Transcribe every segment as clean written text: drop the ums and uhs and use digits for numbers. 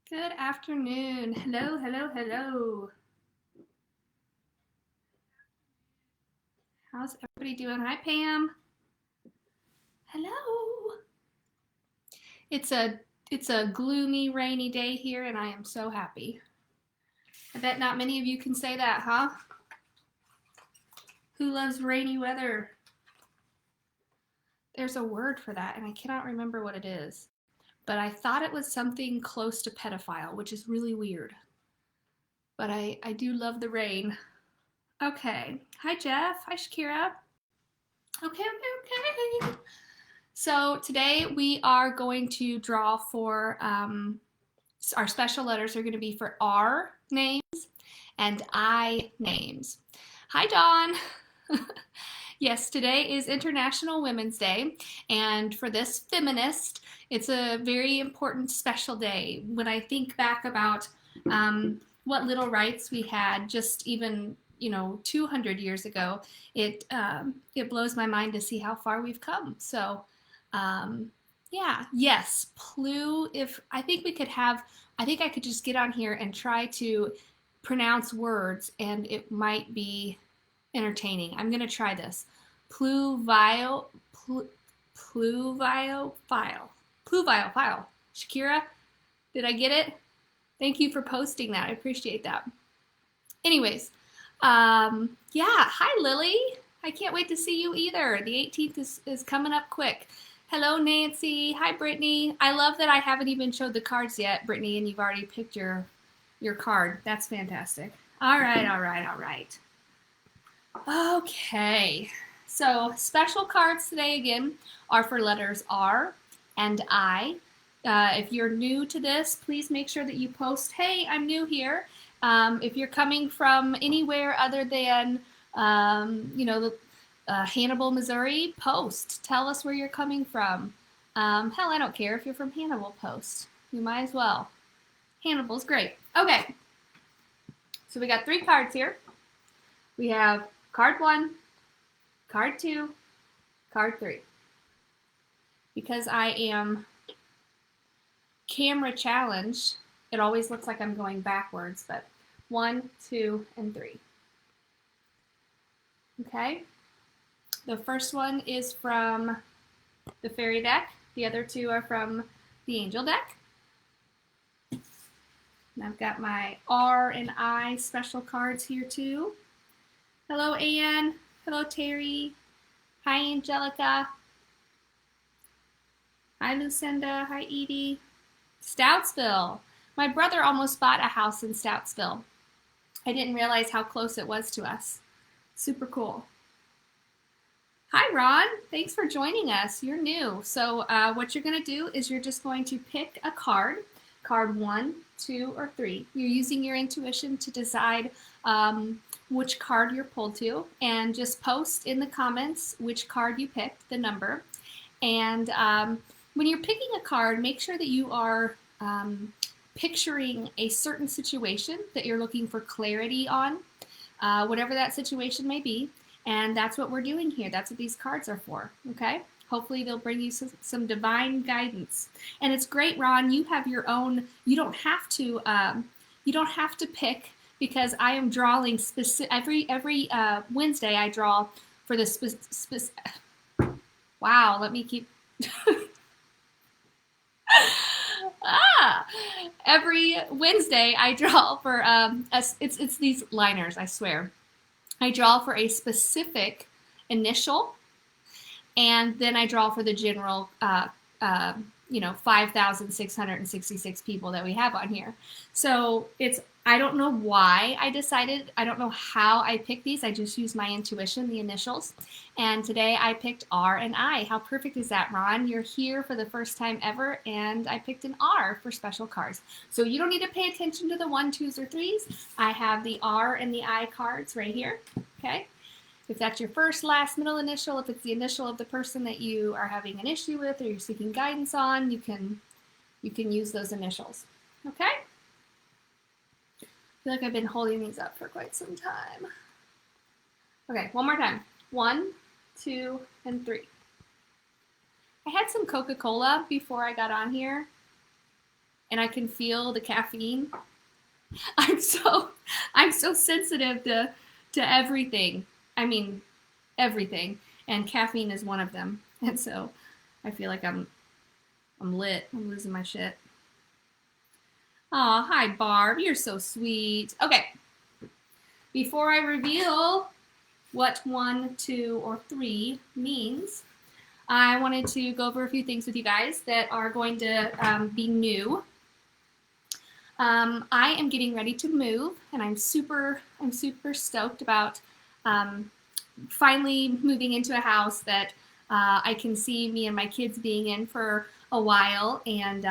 Good afternoon. Hello, hello, hello. How's everybody doing? Hi, Pam. Hello. It's a it's a gloomy, rainy day here, and I am so happy. I bet not many of you can say that, huh? Who loves rainy weather? There's a word for that, and I cannot remember what it is. But I thought it was something close to pedophile, which is really weird. But I do love the rain. Okay. Hi, Jeff. Hi, Shakira. Okay, okay, okay. So today we are going to draw for our special letters are going to be for R names and I names. Hi, Dawn. Yes, today is International Women's Day, and for this feminist, it's a very important special day. When I think back about what little rights we had just even 200 years ago, it blows my mind to see how far we've come. So yeah, yes, Plu. If I think we could have, I think I could just get on here and try to pronounce words, and it might be entertaining. I'm gonna try this. Pluvio, plu, pluvio file, pluvio file. Shakira, did I get it? Thank you for posting that. I appreciate that. Anyways, yeah. Hi, Lily. I can't wait to see you either. The 18th is coming up quick. Hello, Nancy. Hi, Brittany. I love that I haven't even showed the cards yet, Brittany, and you've already picked your card. That's fantastic. All right, all right, all right. Okay. So special cards today again are for letters R and I. If you're new to this, please make sure that you post, hey, I'm new here. If you're coming from anywhere other than, Hannibal, Missouri, post. Tell us where you're coming from. Hell, I don't care if you're from Hannibal, post. You might as well. Hannibal's great. Okay. So we got 3 cards here. We have card 1, card 2, card 3. Because I am camera challenged, it always looks like I'm going backwards, but 1, 2, and 3. Okay. The first one is from the fairy deck. The other 2 are from the angel deck. And I've got my R and I special cards here too. Hello, Anne. Hello, Terry. Hi, Angelica. Hi, Lucinda. Hi, Edie. Stoutsville. My brother almost bought a house in Stoutsville. I didn't realize how close it was to us. Super cool. Hi, Ron. Thanks for joining us. You're new. So what you're going to do is you're just going to pick a card, card 1, 2, or 3. You're using your intuition to decide which card you're pulled to, and just post in the comments which card you picked, the number. And when you're picking a card, make sure that you are picturing a certain situation that you're looking for clarity on, whatever that situation may be. And that's what we're doing here. That's what these cards are for, okay? Hopefully they'll bring you some divine guidance. And it's great, Ron, you have your own, you don't have to pick, because I am drawing specific, every Wednesday I draw for the wow, let me keep, every Wednesday I draw for, it's these liners, I swear. I draw for a specific initial, and then I draw for the general, 5,666 people that we have on here. So I don't know why I decided, I don't know how I picked these. I just used my intuition, the initials. And today I picked R and I. How perfect is that, Ron? You're here for the first time ever, and I picked an R for special cards. So you don't need to pay attention to the 1, 2s, or 3s. I have the R and the I cards right here, okay? If that's your first, last, middle initial, if it's the initial of the person that you are having an issue with or you're seeking guidance on, you can use those initials, okay? I feel like I've been holding these up for quite some time. Okay, one more time. 1, 2, and 3. I had some Coca-Cola before I got on here. and I can feel the caffeine. I'm so I'm so sensitive to everything. I mean, everything, and caffeine is one of them. And so I feel like I'm lit. I'm losing my shit. Oh, hi Barb. You're so sweet. Okay. Before I reveal what 1, 2, or 3 means, I wanted to go over a few things with you guys that are going to be new. I am getting ready to move, and I'm super stoked about finally moving into a house that I can see me and my kids being in for a while, and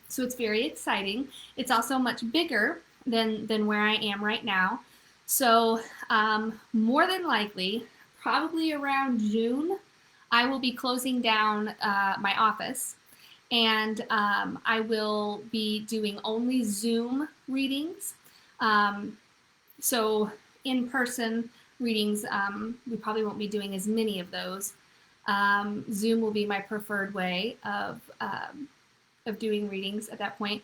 so it's very exciting. It's also much bigger than where I am right now. So more than likely, probably around June, I will be closing down my office, and I will be doing only Zoom readings. So in-person readings, we probably won't be doing as many of those. Zoom will be my preferred way of doing readings at that point.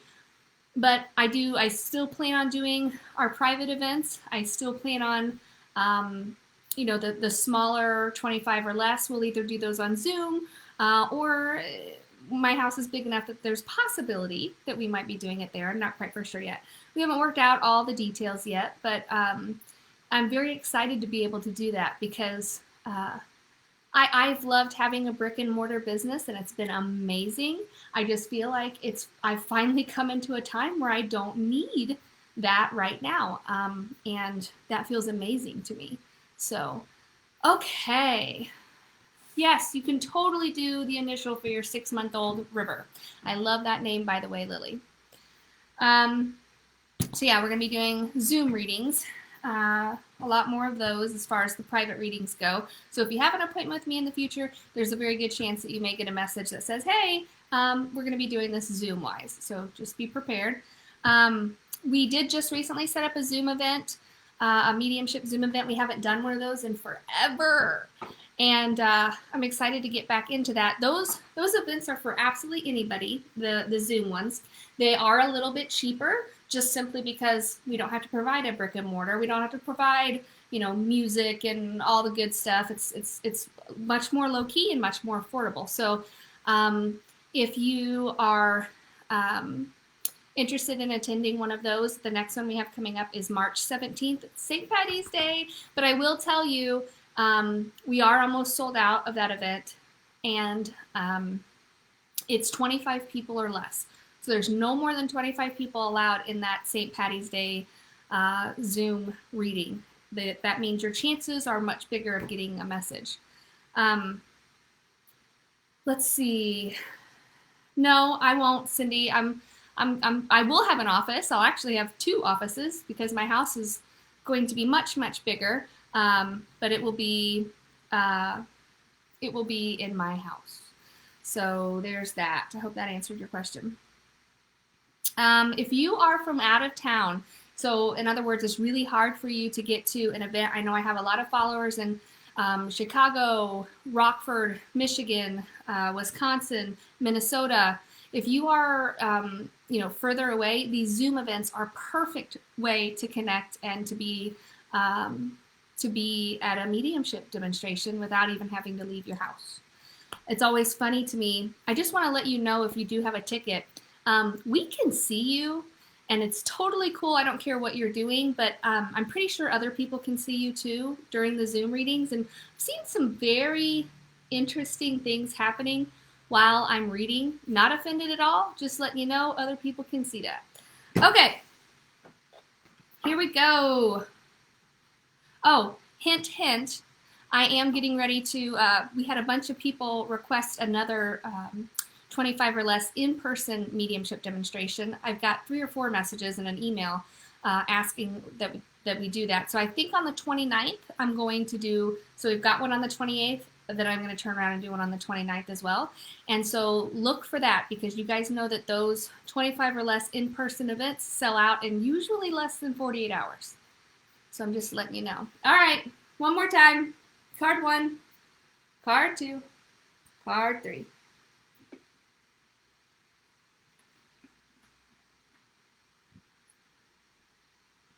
But I still plan on doing our private events. I still plan on, the smaller 25 or less. We'll either do those on Zoom or my house is big enough that there's possibility that we might be doing it there. I'm not quite for sure yet. We haven't worked out all the details yet, but I'm very excited to be able to do that because I've loved having a brick and mortar business, and it's been amazing. I just feel like I've finally come into a time where I don't need that right now, and that feels amazing to me. So, okay. Yes, you can totally do the initial for your 6-month-old River. I love that name, by the way, Lily. So yeah, we're going to be doing Zoom readings. A lot more of those as far as the private readings go. So if you have an appointment with me in the future, there's a very good chance that you may get a message that says, hey, we're going to be doing this Zoom-wise. So just be prepared. We did just recently set up a Zoom event, a mediumship Zoom event. We haven't done one of those in forever. And I'm excited to get back into that. Those events are for absolutely anybody, the Zoom ones. They are a little bit cheaper, just simply because we don't have to provide a brick and mortar. We don't have to provide, music and all the good stuff. It's much more low key and much more affordable. So if you are interested in attending one of those, the next one we have coming up is March 17th, St. Patty's Day. But I will tell you, we are almost sold out of that event, and it's 25 people or less. So there's no more than 25 people allowed in that St. Patty's Day Zoom reading. That means your chances are much bigger of getting a message. Let's see. No, I won't, Cindy. I will have an office. I'll actually have 2 offices because my house is going to be much, much bigger. But it will be in my house. So there's that. I hope that answered your question. If you are from out of town, so in other words, it's really hard for you to get to an event. I know I have a lot of followers in Chicago, Rockford, Michigan, Wisconsin, Minnesota. If you are further away, these Zoom events are a perfect way to connect and to be at a mediumship demonstration without even having to leave your house. It's always funny to me. I just want to let you know, if you do have a ticket, we can see you, and it's totally cool. I don't care what you're doing, but I'm pretty sure other people can see you too during the Zoom readings, and I've seen some very interesting things happening while I'm reading. Not offended at all, just letting you know other people can see that. Okay, here we go. Oh, hint, hint, I am getting ready to, we had a bunch of people request another 25 or less in-person mediumship demonstration. I've got 3 or 4 messages in an email asking that we do that. So I think on the 29th, I'm going to do, so we've got one on the 28th, that I'm going to turn around and do one on the 29th as well. And so look for that, because you guys know that those 25 or less in-person events sell out in usually less than 48 hours. So I'm just letting you know. All right, one more time. Card 1, card 2, card 3.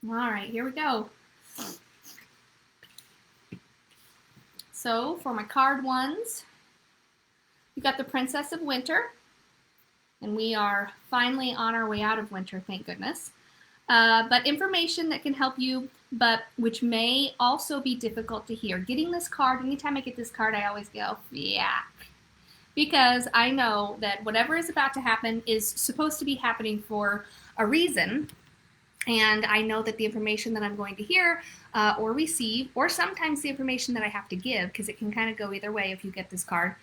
All right, here we go. So for my card ones, we got the Princess of Winter, and we are finally on our way out of winter, thank goodness. But information that can help you, but which may also be difficult to hear. Getting this card, anytime I get this card, I always go, yeah. Because I know that whatever is about to happen is supposed to be happening for a reason. And I know that the information that I'm going to hear or receive, or sometimes the information that I have to give, because it can kind of go either way if you get this card,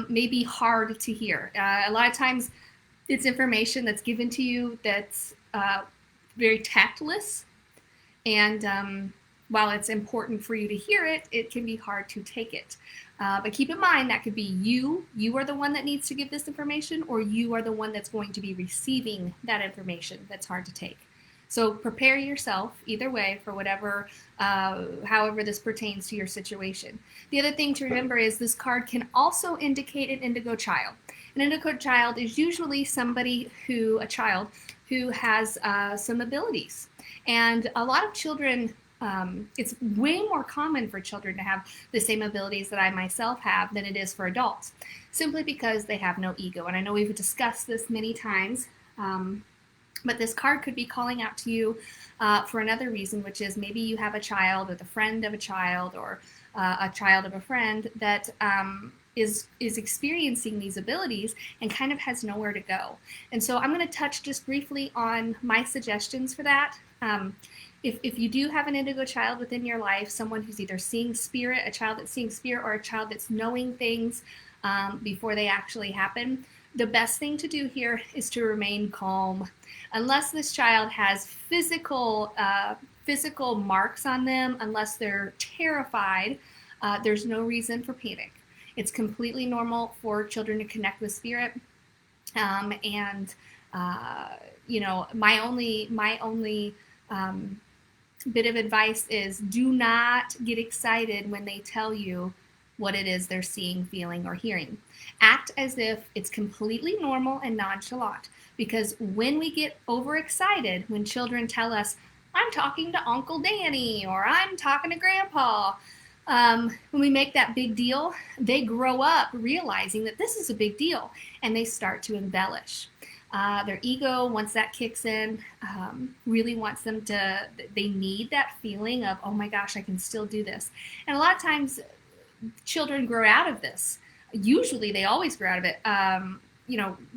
may be hard to hear. A lot of times it's information that's given to you that's very tactless, and while it's important for you to hear it, it can be hard to take it. But keep in mind that could be you are the one that needs to give this information, or you are the one that's going to be receiving that information that's hard to take. So prepare yourself either way for whatever, however this pertains to your situation. The other thing to remember is this card can also indicate an indigo child. An indigo child is usually a child who has some abilities. And a lot of children, it's way more common for children to have the same abilities that I myself have than it is for adults, simply because they have no ego. And I know we've discussed this many times, but this card could be calling out to you for another reason, which is maybe you have a child or the friend of a child or a child of a friend that is experiencing these abilities and kind of has nowhere to go. And so I'm going to touch just briefly on my suggestions for that. If you do have an indigo child within your life, someone who's either seeing spirit, a child that's seeing spirit, or a child that's knowing things before they actually happen, the best thing to do here is to remain calm. Unless this child has physical marks on them, unless they're terrified, there's no reason for panic. It's completely normal for children to connect with spirit, and my only bit of advice is do not get excited when they tell you what it is they're seeing, feeling, or hearing. Act as if it's completely normal and nonchalant, because when we get overexcited, when children tell us, I'm talking to Uncle Danny or I'm talking to Grandpa, when we make that big deal, they grow up realizing that this is a big deal, and they start to embellish. Their ego, once that kicks in, really wants them to, they need that feeling of, oh my gosh, I can still do this. And a lot of times children grow out of this. Usually they always grow out of it,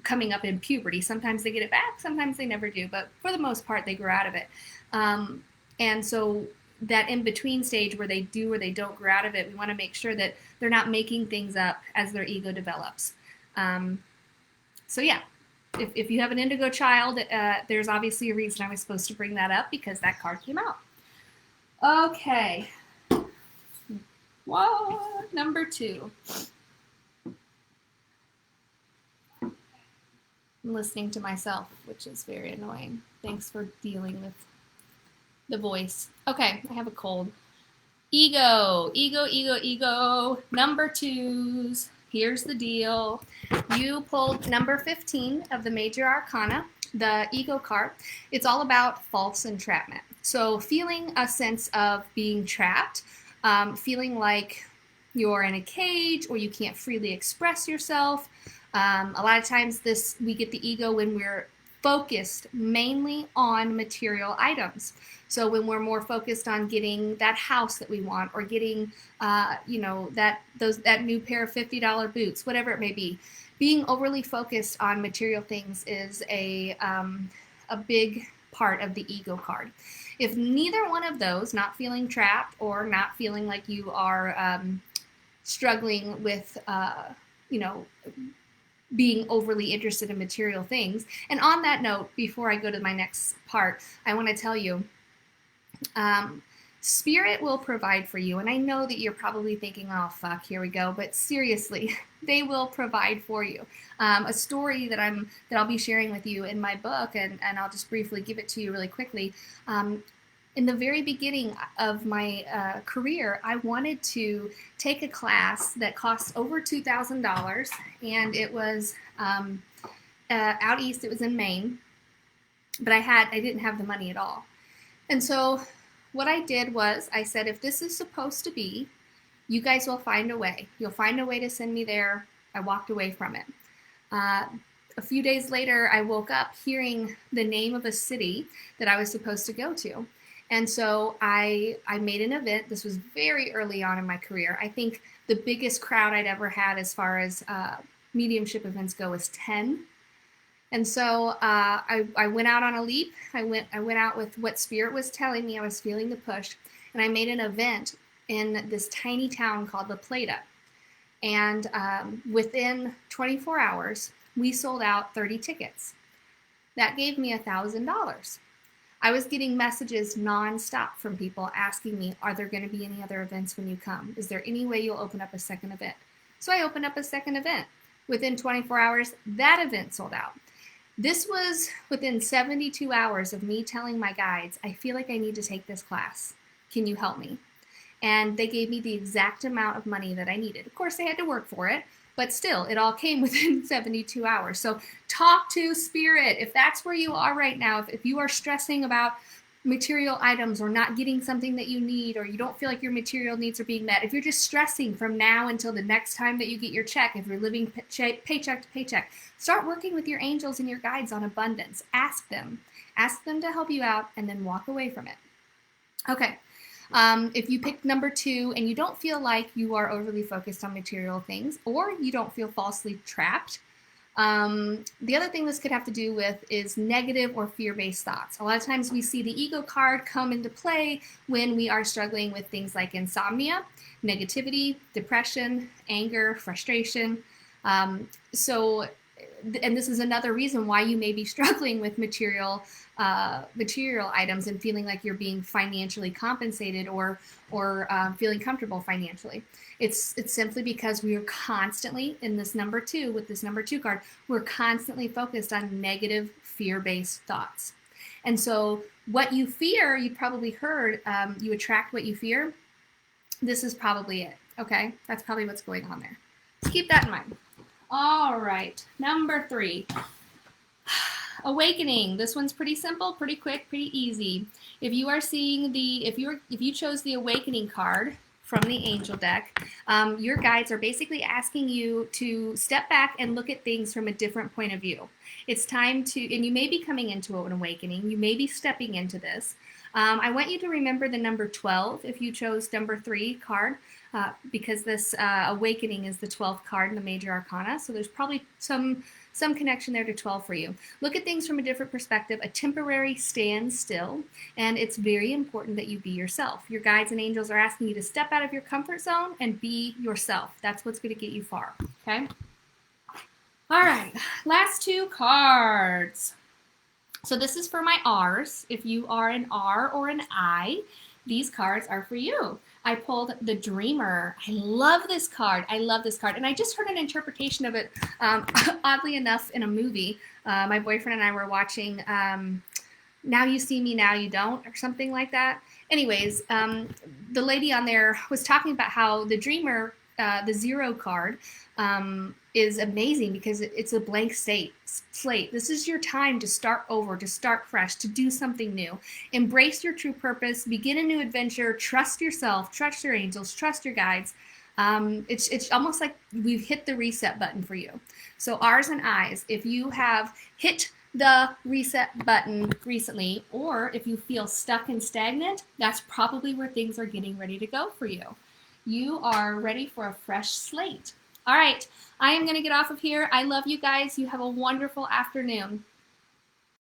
coming up in puberty. Sometimes they get it back, sometimes they never do, but for the most part they grow out of it. And so that in-between stage where they do or they don't grow out of it, we want to make sure that they're not making things up as their ego develops. So yeah, if you have an indigo child, there's obviously a reason I was supposed to bring that up, because that card came out. Okay. Whoa, number 2. I'm listening to myself, which is very annoying. Thanks for dealing with the voice. Okay, I have a cold. Ego. Number 2s. Here's the deal. You pulled number 15 of the Major Arcana, the Ego card. It's all about false entrapment. So feeling a sense of being trapped, feeling like you're in a cage or you can't freely express yourself. A lot of times we get the ego when we're focused mainly on material items. So when we're more focused on getting that house that we want, or getting that new pair of $50 boots, whatever it may be, being overly focused on material things is a big part of the ego card. If neither one of those, not feeling trapped or not feeling like you are struggling with being overly interested in material things. And on that note, before I go to my next part, I want to tell you, Spirit will provide for you. And I know that you're probably thinking, oh, fuck, here we go. But seriously, they will provide for you. A story that I'll be sharing with you in my book, and I'll just briefly give it to you really quickly. In the very beginning of my career, I wanted to take a class that cost over $2,000, and it was out east. It was in Maine, but I didn't have the money at all. And so what I did was I said, if this is supposed to be, you guys will find a way. You'll find a way to send me there. I walked away from it. Uh, a few days later, I woke up hearing the name of a city that I was supposed to go to. And so I made an event. This was very early on in my career. I think the biggest crowd I'd ever had as far as mediumship events go was 10. And so I went out on a leap. I went out with what Spirit was telling me. I was feeling the push. And I made an event in this tiny town called La Plata. And within 24 hours, we sold out 30 tickets. That gave me $1,000. I was getting messages nonstop from people asking me, are there going to be any other events when you come? Is there any way you'll open up a second event? So I opened up a second event. Within 24 hours, that event sold out. This was within 72 hours of me telling my guides, I feel like I need to take this class. Can you help me? And they gave me the exact amount of money that I needed. Of course, they had to work for it, but still, it all came within 72 hours. So talk to Spirit. If that's where you are right now, if you are stressing about material items or not getting something that you need, or you don't feel like your material needs are being met, if you're just stressing from now until the next time that you get your check, if you're living paycheck to paycheck, start working with your angels and your guides on abundance. Ask them to help you out, and then walk away from it. Okay. If you picked number 2 and you don't feel like you are overly focused on material things, or you don't feel falsely trapped, the other thing this could have to do with is negative or fear-based thoughts. A lot of times we see the ego card come into play when we are struggling with things like insomnia, negativity, depression, anger, frustration. And this is another reason why you may be struggling with material items and feeling like you're being financially compensated or feeling comfortable financially. It's simply because we are constantly in this number 2 with this number 2 card. We're constantly focused on negative fear-based thoughts. And so what you fear, you probably heard, you attract what you fear. This is probably it. Okay, that's probably what's going on there. So keep that in mind. All right, number 3. Awakening. This one's pretty simple, pretty quick, pretty easy. If you are seeing if you chose the Awakening card from the angel deck, your guides are basically asking you to step back and look at things from a different point of view. It's time to, and you may be coming into an awakening. You may be stepping into this. I want you to remember the number 12 if you chose number 3 card. Because this awakening is the 12th card in the major arcana, so there's probably some connection there to 12 for you. Look at things from a different perspective, a temporary standstill, and it's very important that you be yourself. Your guides and angels are asking you to step out of your comfort zone and be yourself. That's what's going to get you far, okay? All right, last 2 cards. So this is for my R's. If you are an R or an I, these cards are for you. I pulled the Dreamer. I love this card. I love this card. And I just heard an interpretation of it, oddly enough, in a movie. My boyfriend and I were watching Now You See Me, Now You Don't, or something like that. Anyways, the lady on there was talking about how the Dreamer, the 0 card, is amazing because it's a blank slate. This is your time to start over, to start fresh, to do something new. Embrace your true purpose, begin a new adventure, trust yourself, trust your angels, trust your guides. It's almost like we've hit the reset button for you. So R's and I's, if you have hit the reset button recently, or if you feel stuck and stagnant, that's probably where things are getting ready to go for you. You are ready for a fresh slate. All right, I am going to get off of here. I love you guys. You have a wonderful afternoon.